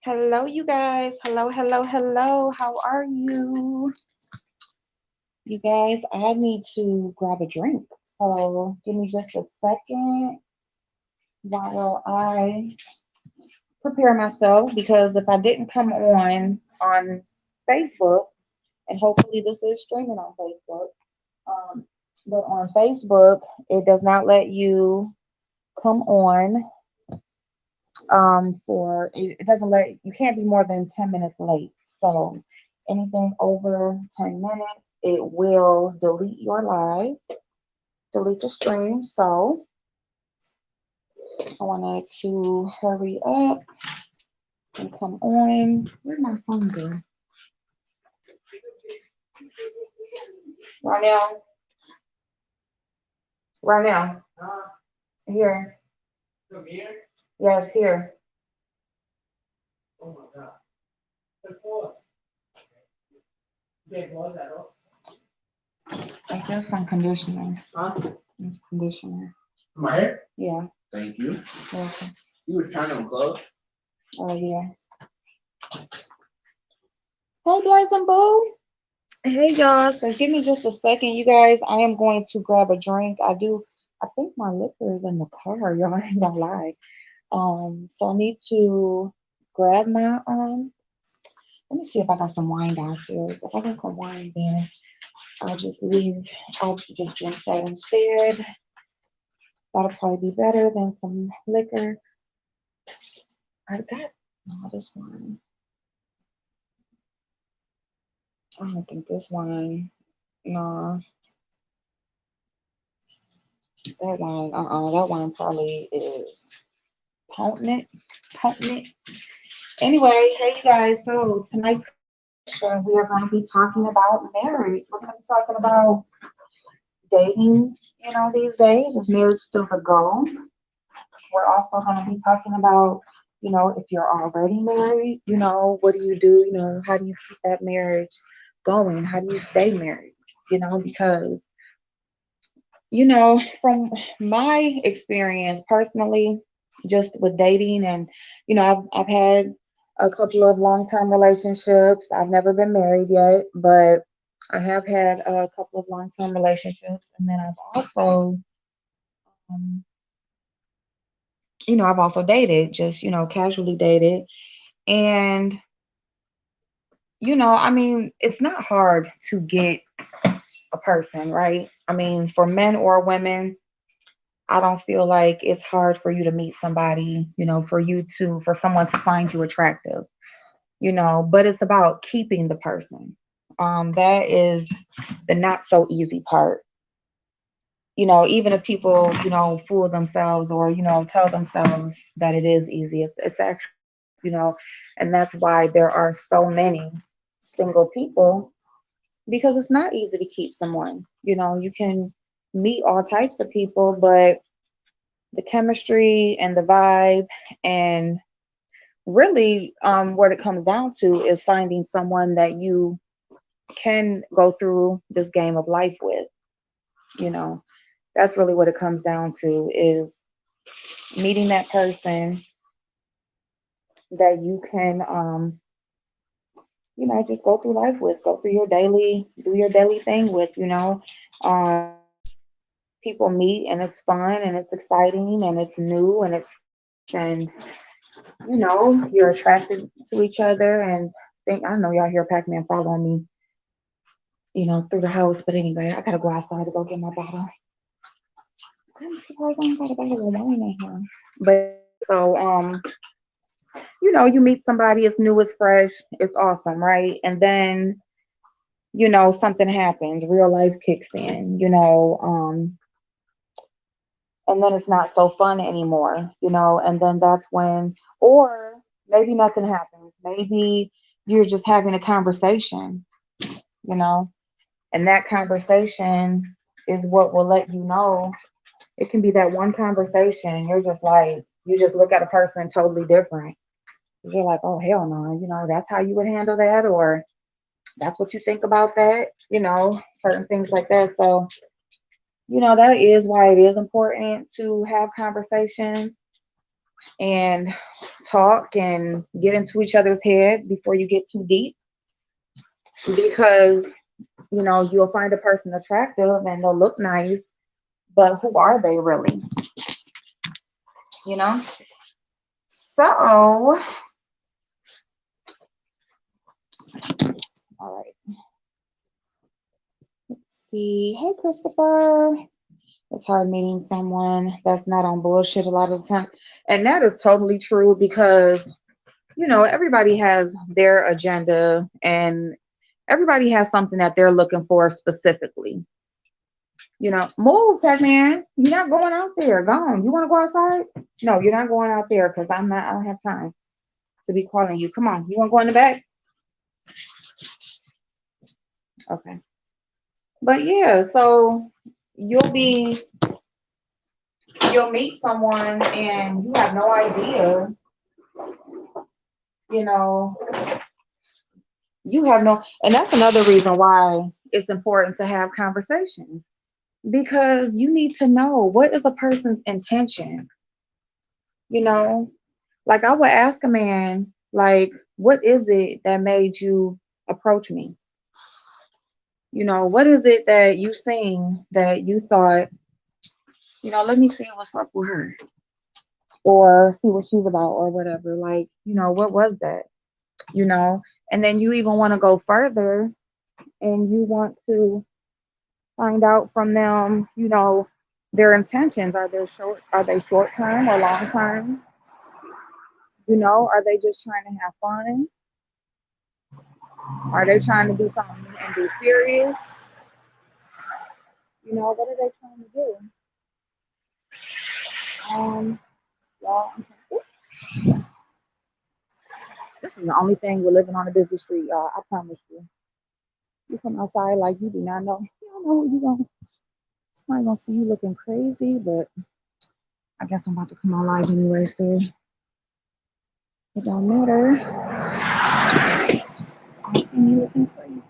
Hello, you guys. Hello, hello, hello. How are you? You guys, I need to grab a drink. So give me just a second while I prepare myself because if I didn't come on Facebook, and hopefully this is streaming on Facebook, um, but on Facebook, it does not let you come on for it doesn't let you can't be more than 10 minutes late. So anything over 10 minutes, it will delete your live, delete the stream. So I wanted to hurry up and come on. Where'd my phone go? Right now, right now. Here. Yes, here. It's just some conditioner. It's conditioner. My hair? Yeah. Thank you. Welcome. You was trying on clothes? Oh yeah. Hey Blazing Boo. Hey y'all. So give me just a second, you guys. I am going to grab a drink. I think my liquor is in the car, y'all. I ain't gonna lie. So I need to grab my let me see if I got some wine downstairs. If I got some wine, then I'll just drink that instead. That'll probably be better than some liquor. I got no this wine. I don't think this wine. No, that wine. That wine probably is potent. Potent. Anyway, hey you guys. So tonight's show we are going to be talking about marriage. We're going to be talking about dating. These days is marriage still the goal? We're also going to be talking about, if you're already married, what do you do? How do you keep that marriage going? How do you stay married? Because, from my experience personally, just with dating and, I've had a couple of long-term relationships. I've never been married yet, but I have had a couple of long-term relationships. And then um, I've also dated, just, casually dated. And, I mean, it's not hard to get a person, right? I mean, for men or women, I don't feel like it's hard for you to meet somebody, for someone to find you attractive, but it's about keeping the person. That is the not so easy part. Even if people, fool themselves or, tell themselves that it is easy, it's actually, and that's why there are so many single people because it's not easy to keep someone. You can meet all types of people, but the chemistry and the vibe and really what it comes down to is finding someone that you can go through this game of life with. You know, that's really what it comes down to is meeting that person that you can just go through life with, go through do your daily thing with. People meet and it's fun and it's exciting and it's new and it's and you're attracted to each other and think I know y'all hear Pac-Man following me, through the house. But anyway, I gotta go outside to go get my bottle. I'm surprised I ain't got a bottle of wine in here. But anyway, so you meet somebody, it's new, it's fresh, it's awesome, right? And then, something happens, real life kicks in, and then it's not so fun anymore, and then that's when, or maybe nothing happens. Maybe you're just having a conversation, you know, and that conversation is what will let you know. It can be that one conversation, and you're just like, you just look at a person totally different. You're like, oh, hell no, that's how you would handle that, or that's what you think about that, certain things like that. So, that is why it is important to have conversations. and talk and get into each other's head before you get too deep, because you'll find a person attractive and they'll look nice, but who are they really? You know? So, all right. Let's see. Hey, Christopher. It's hard meeting someone that's not on bullshit a lot of the time. And that is totally true because, everybody has their agenda and everybody has something that they're looking for specifically. Move, Pac-Man. You're not going out there. Gone. You want to go outside? No, you're not going out there because I don't have time to be calling you. Come on. You want to go in the back? Okay. But yeah, so you'll be you'll meet someone and you have no idea, you know, you have no, and that's another reason why it's important to have conversations, because you need to know what is a person's intention, you know, like I would ask a man, like, what is it that made you approach me? What is it that you seen that you thought, let me see what's up with her or see what she's about or whatever. Like, what was that? You know, and then you even want to go further and you want to find out from them, their intentions. Are they short term or long term? Are they just trying to have fun? Are they trying to do something and be serious? What are they trying to do? Y'all, this is the only thing we're living on a busy street, y'all. I promise you. You come outside like you do not know. You don't know who you going. Somebody gonna see you looking crazy, but I guess I'm about to come on live anyway, so it don't matter. I see me looking crazy.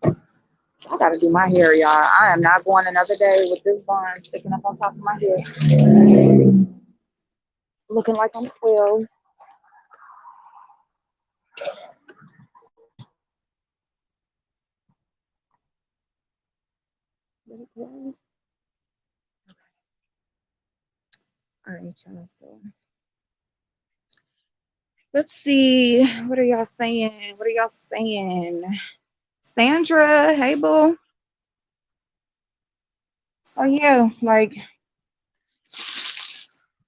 I gotta do my hair, y'all. I am not going another day with this bun sticking up on top of my head, looking like I'm 12. Let it close. All right, y'all. So let's see. What are y'all saying? What are y'all saying? Sandra, hey boo. So yeah, like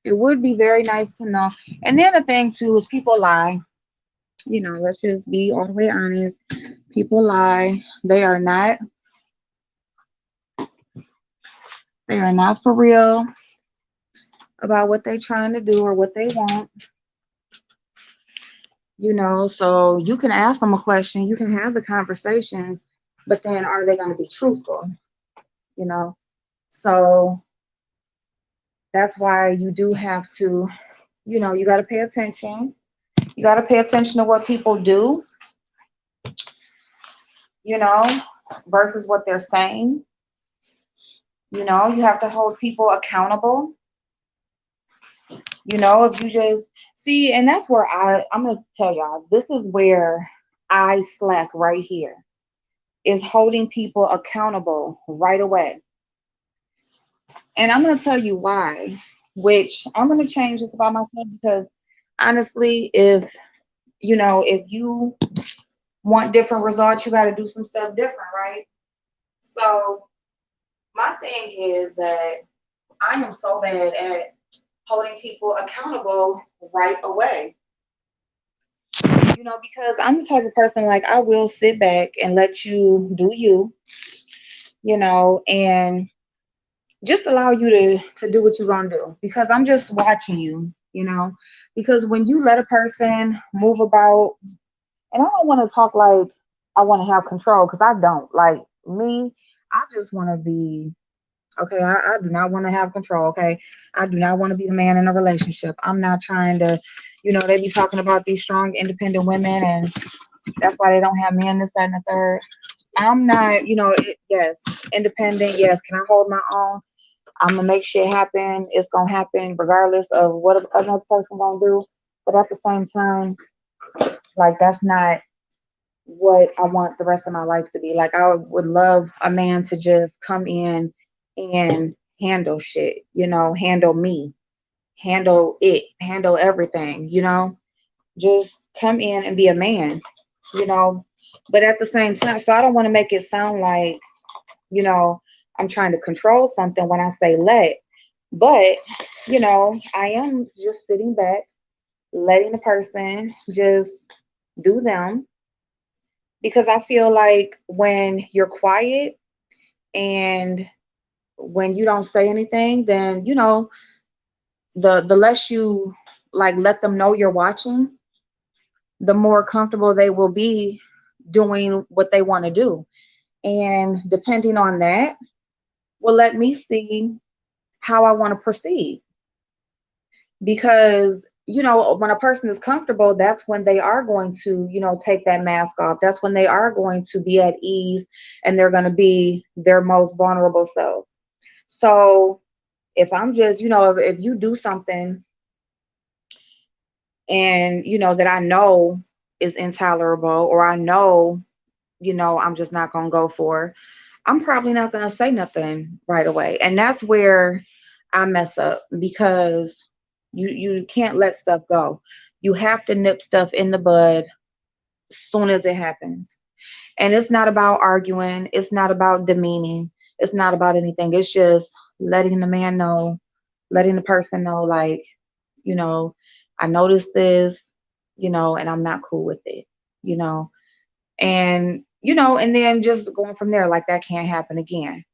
it would be very nice to know. And then the thing too is people lie. Let's just be all the way honest. People lie. They are not for real about what they're trying to do or what they want. So you can ask them a question, you can have the conversations, but then are they going to be truthful? You know, so that's why you do have to, you got to pay attention. You got to pay attention to what people do, you know, versus what they're saying. You have to hold people accountable. If you just see, and that's where I'm going to tell y'all, this is where I slack right here, is holding people accountable right away. And I'm going to tell you why, which I'm going to change this about myself because honestly, if you want different results, you got to do some stuff different, right? So my thing is that I am so bad at holding people accountable right away. Because I'm the type of person, like, I will sit back and let you do you, and just allow you to do what you're going to do, because I'm just watching you, because when you let a person move about, and I don't want to talk like I want to have control, because I don't. Like me, I just want to be, okay, I do not want to have control, okay? I do not want to be the man in a relationship. I'm not trying to, they be talking about these strong, independent women, and that's why they don't have men, this, that, and the third. I'm not, yes, independent, yes. Can I hold my own? I'm gonna make shit happen. It's gonna happen regardless of what another person gonna do. But at the same time, like that's not what I want the rest of my life to be. Like I would love a man to just come in and handle shit, handle me, handle it, handle everything, just come in and be a man, you know. But at the same time, so I don't want to make it sound like, you know, I'm trying to control something when I say let. But, I am just sitting back, letting the person just do them, because I feel like when you're quiet and when you don't say anything, then the less you like let them know you're watching, the more comfortable they will be doing what they want to do. And depending on that, will let me see how I want to proceed. Because, when a person is comfortable, that's when they are going to, take that mask off. That's when they are going to be at ease and they're going to be their most vulnerable self. So if I'm just, if you do something and, that I know is intolerable, or I know, I'm just not going to go for, I'm probably not going to say nothing right away. And that's where I mess up, because you can't let stuff go. You have to nip stuff in the bud as soon as it happens. And it's not about arguing, it's not about demeaning, it's not about anything. It's just letting the man know, letting the person know, like, you know, I noticed this, and I'm not cool with it, you know. And and then just going from there, like that can't happen again.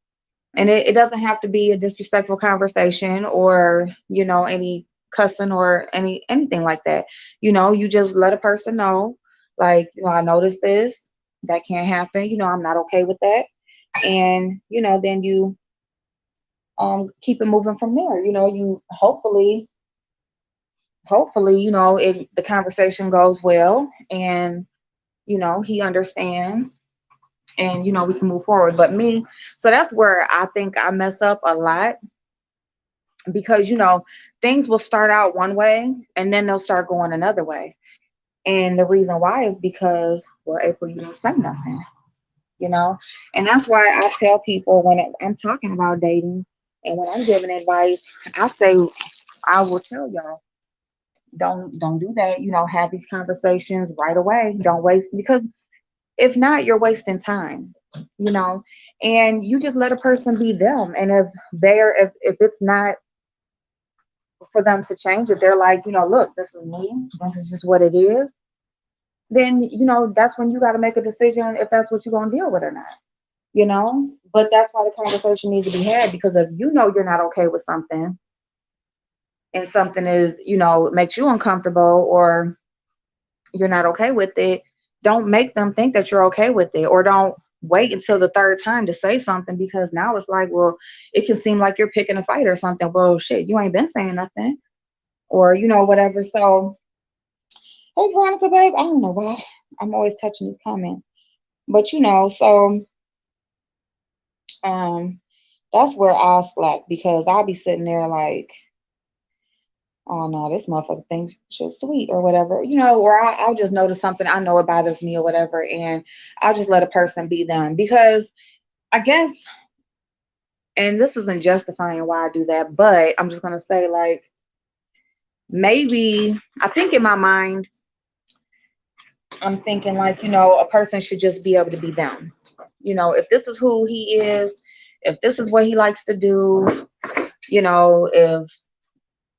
And it doesn't have to be a disrespectful conversation, or any cussing or anything like that. You just let a person know, like, I noticed this, that can't happen, I'm not okay with that. And then you keep it moving from there. You hopefully the conversation goes well, and he understands, and we can move forward. But me, so that's where I think I mess up a lot, because things will start out one way and then they'll start going another way. And the reason why is because, well, April, you didn't say nothing, you know. And that's why I tell people when I'm talking about dating and when I'm giving advice, I say, I will tell y'all, don't do that. Have these conversations right away. Don't waste, because if not, you're wasting time, you know. And you just let a person be them. And if it's not for them to change, if they're like, look, this is me, this is just what it is, then that's when you got to make a decision if that's what you're going to deal with or not, but that's why the conversation needs to be had, because if you're not okay with something, and something is, makes you uncomfortable, or you're not okay with it, don't make them think that you're okay with it, or don't wait until the third time to say something, because now it's like, well, it can seem like you're picking a fight or something. Well, shit, you ain't been saying nothing, or whatever. So, hey, Veronica, babe, I don't know why I'm always touching these comments, but so um, that's where I slack, because I'll be sitting there like, oh no, this motherfucker thinks she's sweet or whatever, or I'll just notice something, I know it bothers me or whatever, and I'll just let a person be them, because I guess, and this isn't justifying why I do that, but I'm just gonna say, like, maybe I think in my mind, I'm thinking like, a person should just be able to be them. If this is who he is, if this is what he likes to do, if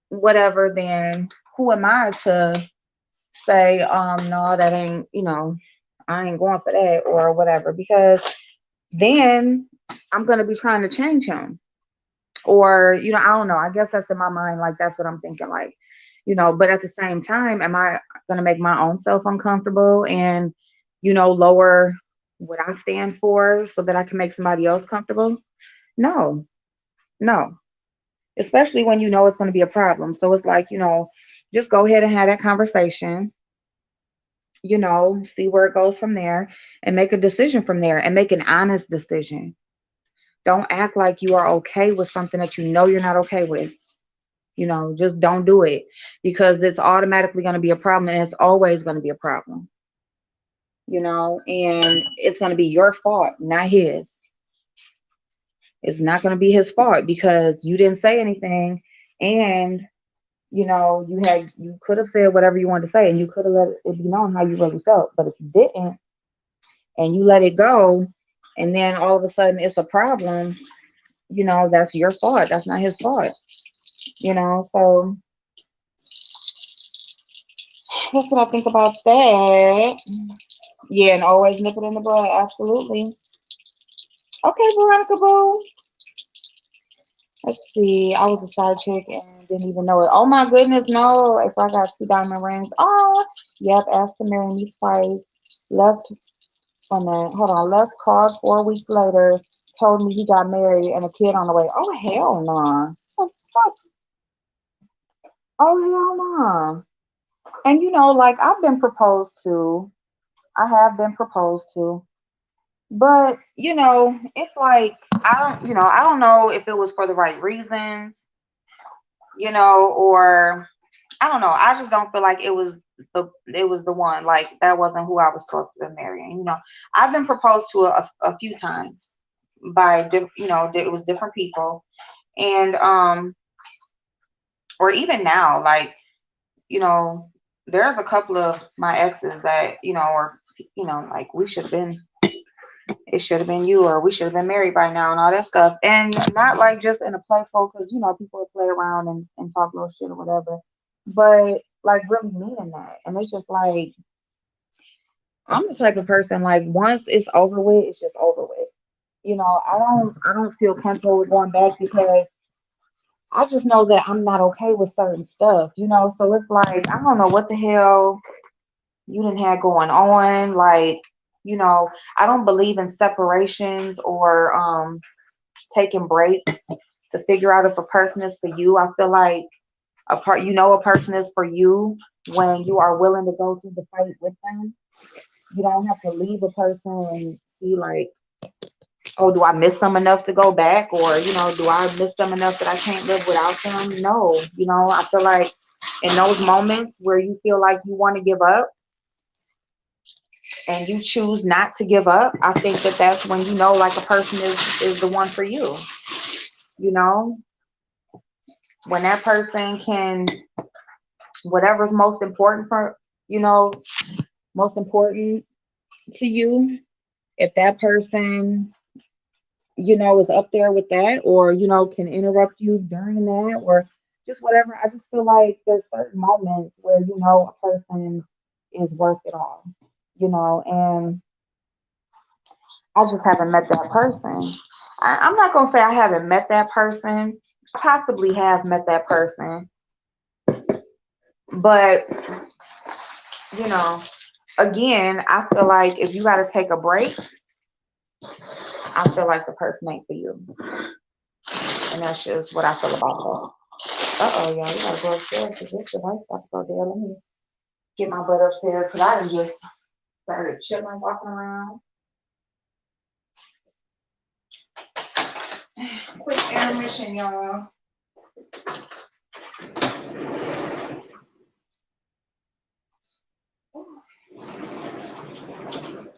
whatever, then who am I to say, no, that ain't, I ain't going for that or whatever, because then I'm going to be trying to change him. Or, I don't know. I guess that's in my mind. Like, that's what I'm thinking. Like, but at the same time, am I going to make my own self uncomfortable and, lower what I stand for so that I can make somebody else comfortable? No, no. Especially when it's going to be a problem. So it's like, just go ahead and have that conversation, see where it goes from there, and make a decision from there, and make an honest decision. Don't act like you are okay with something that you know you're not okay with. Just don't do it, because it's automatically going to be a problem, and it's always going to be a problem, and it's going to be your fault, not his. It's not going to be his fault because you didn't say anything, and you could have said whatever you wanted to say, and you could have let it be known how you really felt. But if you didn't, and you let it go, and then all of a sudden it's a problem, that's your fault. That's not his fault. So that's what I think about that. Yeah, and always nip it in the bud. Absolutely. Okay, Veronica Boo. Let's see. I was a side chick and didn't even know it. Oh my goodness, no. If I got 2 diamond rings. Oh, yep. Asked to marry me twice. Left on that. Hold on. Left called 4 weeks later. Told me he got married and a kid on the way. Oh hell no. Nah. What the fuck? Oh hell no. Nah. And like I've been proposed to. I have been proposed to. But it's like I don't know if it was for the right reasons, or I don't know. I just don't feel like it was the one. Like that wasn't who I was supposed to be marrying. I've been proposed to a few times by it was different people, and or even now, like you know, there's a couple of my exes that or like we should have been. It should have been you, or we should have been married by now, and all that stuff. And not like just in a playful, because people will play around and talk little shit or whatever, but like really meaning that. And it's just like I'm the type of person, like once it's over with, it's just over with. I don't feel comfortable with going back, because I just know that I'm not okay with certain stuff. So it's like I don't know what the hell you didn't have going on. Like, I don't believe in separations or taking breaks to figure out if a person is for you. I feel like a person is for you when you are willing to go through the fight with them. You don't have to leave a person and see like, oh, do I miss them enough to go back? Or, do I miss them enough that I can't live without them? No. I feel like in those moments where you feel like you want to give up and you choose not to give up, I think that that's when like a person is the one for you. You know, when that person can, whatever's most important you know, most important to you, if that person, is up there with that, or, can interrupt you during that, or just whatever. I just feel like there's certain moments where, a person is worth it all, and I just haven't met that person. I'm not going to say I haven't met that person. I possibly have met that person, but, you know, again, I feel like if you got to take a break, I feel like the person ain't for you. And that's just what I feel about that. Uh-oh, y'all, we gotta go upstairs because this device about to go there. Let me get my butt upstairs because I done just started chilling, walking around. Quick intermission, y'all.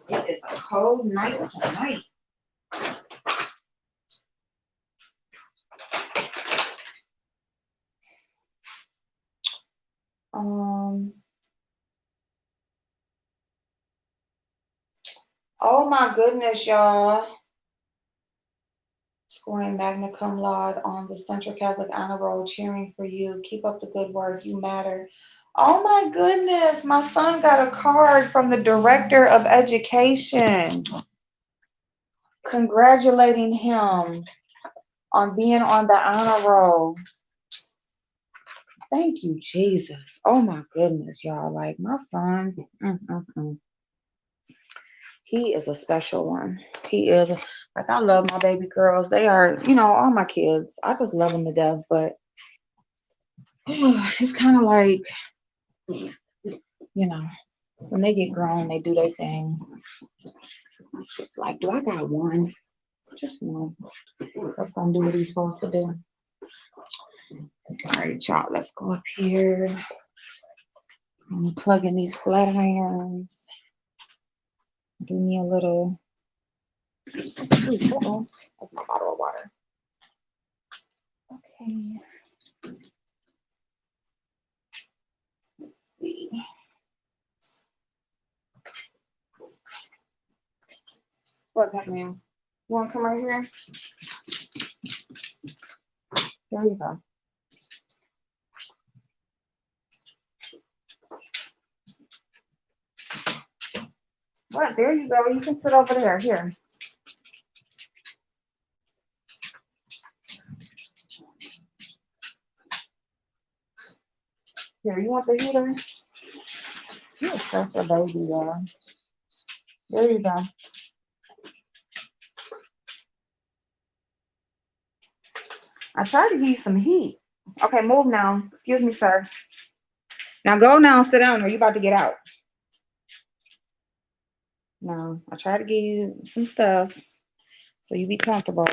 It is a cold night tonight. Oh my goodness, y'all. Scoring magna cum laude on the Central Catholic Honor Roll, cheering for you. Keep up the good work. You matter. Oh my goodness. My son got a card from the Director of Education congratulating him on being on the honor roll. Thank you, Jesus. Oh my goodness, y'all. Like my son, he is a special one. He is. Like I love my baby girls. They are, all my kids. I just love them to death. But it's kind of like, when they get grown, they do their thing. It's just like, do I got one? Just one. That's gonna do what he's supposed to do. All right, y'all. Let's go up here. I'm plugging these flat irons. Give me a little. Uh-oh. That's my bottle of water. Okay. Let's see. What, Batman? You want to come right here? There you go. What? There you go. You can sit over there. Here. Here, you want the heater? You're such a baby, y'all. There you go. I tried to give you some heat. Okay, move now. Excuse me, sir. Now go now, sit down, or you about to get out. No, I tried to give you some stuff so you be comfortable.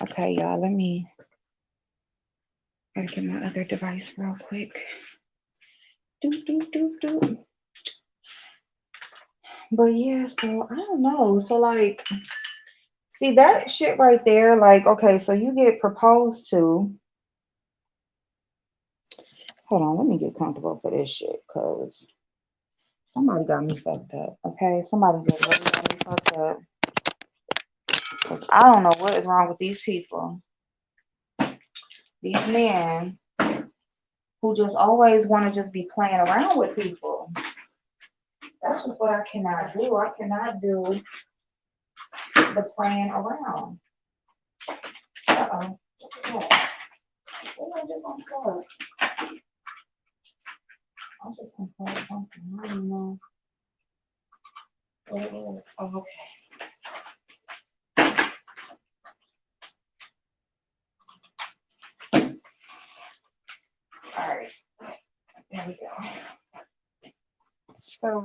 Okay, y'all, let me get my other device real quick. But yeah, so I don't know. So like, see that shit right there, like, okay, so you get proposed to. Hold on, let me get comfortable for this shit, cause somebody got me fucked up. Okay, somebody just really got me fucked up. Cause I don't know what is wrong with these people. These men who just always want to just be playing around with people. That's just what I cannot do. I cannot do the playing around. Uh-oh. Yeah. I'm just gonna plug. I'm just gonna plug something. I don't know. What it is. Oh, okay. All right. There we go. So,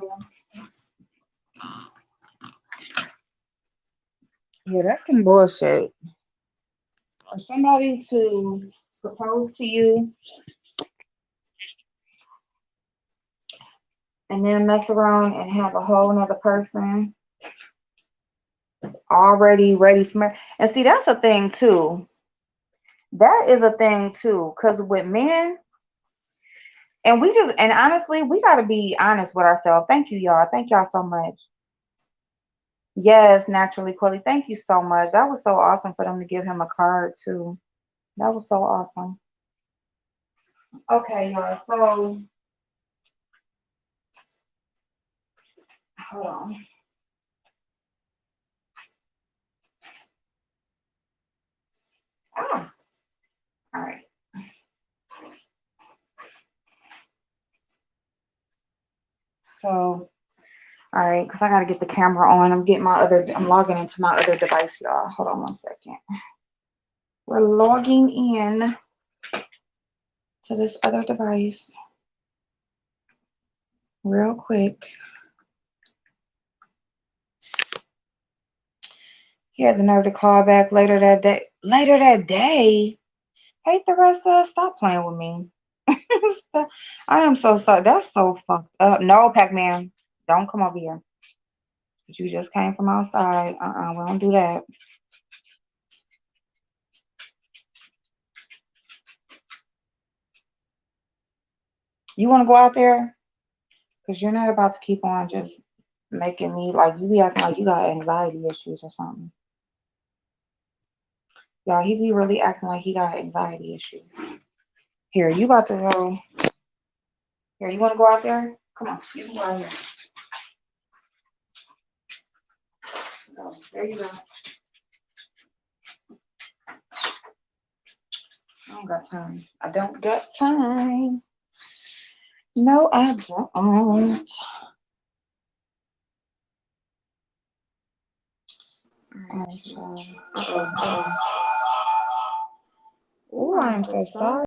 yeah, that's some bullshit. For somebody to propose to you and then mess around and have a whole nother person already ready for marriage. And see, that's a thing too. That is a thing too. Because with men, and honestly, we got to be honest with ourselves. Thank you, y'all. Thank y'all so much. Yes, naturally, Quilly. Thank you so much. That was so awesome for them to give him a card too. That was so awesome. Okay, y'all. So, hold on. Oh, all right. So, all right, because I got to get the camera on. I'm logging into my other device, y'all. Hold on 1 second. We're logging in to this other device real quick. He had the nerve to call back later that day. Later that day? Hey, Theresa, stop playing with me. I am so sorry. That's so fucked up. No, Pac-Man, don't come over here. You just came from outside. We don't do that. You want to go out there? Because you're not about to keep on just making me, like, you be acting like you got anxiety issues or something. Y'all, he be really acting like he got anxiety issues. Here, you about to go. Here, you want to go out there? Come on, you can go out here. So, there you go. I don't got time. I don't got time. No, I don't. All right, y'all. Oh, I am so sorry.